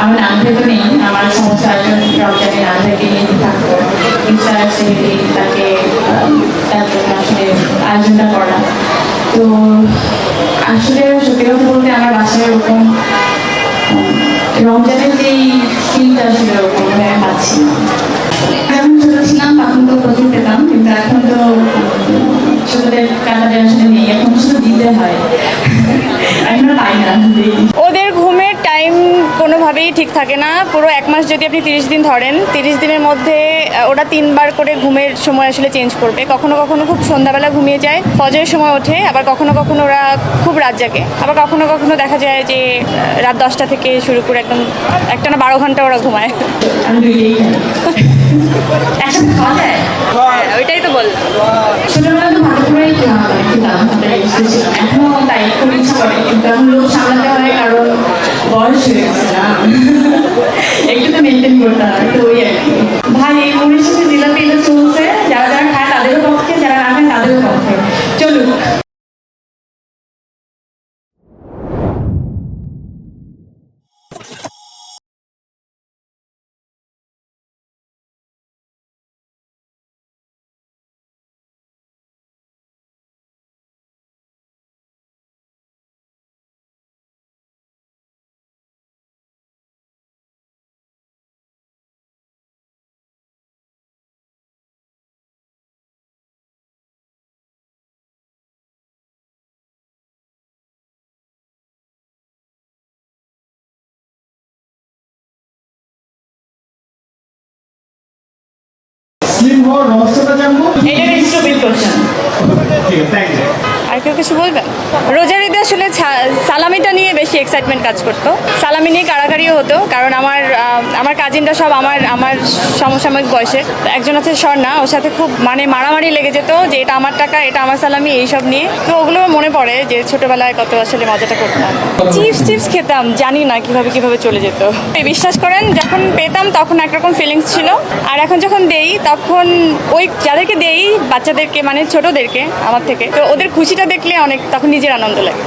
আমার নাম থেকে নেই, আমার সমস্ত আয়োজন রমজানের নাম থেকে নিয়ে থাকতো ইনস্টার সেক্রেটারি তাকে তার জন্য আসলে আয়োজনটা করা। তো আসলে সত্যি কথা বলতে আমার বাসায় ওরকম রমজানের যেই ফিলটা আসলে ওরকম পাচ্ছি না। যখন ছোট ছিলাম তখন তো প্রচুর পেতাম, কিন্তু এখন তো ছোটদের কাটাদের আসলে নেই, এখন শুধু দিতে হয়। এখন পাই না। ওদের ঘুমের টাইম কোনোভাবেই ঠিক থাকে না। পুরো 1 মাস যদি আপনি 30 দিন ধরেন, 30 দিনের মধ্যে ওরা 3 বার করে ঘুমের সময় আসলে চেঞ্জ করবে। কখনো কখনো খুব সন্ধ্যাবেলা ঘুমিয়ে যায়, ফজরের সময় ওঠে, আবার কখনো কখনো ওরা খুব রাত জাগে, আবার কখনো কখনো দেখা যায় যে রাত 10টা থেকে শুরু করে একদম একটানা 12 ঘন্টা ওরা ঘুমায়। আমি দুইটাই খাই। একসাথে খাওয়া যায়? ওইটাই তো বললাম। ছোটবেলা তো ভালো করেই খেতাম, এখনো তাই খুব ইচ্ছা করে, কিন্তু এখন লোক সামলাতে হয় কারণ বয়স হয়ে গেছে না, একটু তো মেনটেন করতে হয়। তো ওই আর কি। ভাই এই মুড়ির সাথে জিলাপি এটা চলছে, যারা যারা খায় তাদেরও পক্ষে, যারা না খায় তাদেরও পক্ষে। চলুক। স্লিম হওয়ার রহস্যটা জানবো। এটা স্টুপিড কোশ্চেন। ঠিক আছে, থ্যাংক ইউ। আর কেউ কিছু বলবেন? রোজার ঈদে আসলে সালামিটা নিয়ে বেশি এক্সাইটমেন্ট কাজ করতো। সালামি নিয়ে কাড়াকাড়িও হতো, কারণ আমার কাজিনরা সব আমার সমসাময়িক বয়সের। একজন আছে স্বর্ণা, ওর সাথে খুব মারামারি লেগে যেত যে এটা আমার টাকা, এটা আমার সালামি, এইসব নিয়ে। তো ওগুলো মনে পড়ে যে ছোটবেলায় কত আসলে মজাটা করতাম। চিপস খেতাম, জানি না কিভাবে চলে যেত। বিশ্বাস করেন, যখন পেতাম তখন একরকম ফিলিংস ছিল, আর এখন যখন দেই তখন ওই যাদেরকে দেই বাচ্চাদেরকে, ছোটদেরকে আমার থেকে, তো ওদের খুশিটা দেখলে অনেক তখন নিজের আনন্দ লাগে।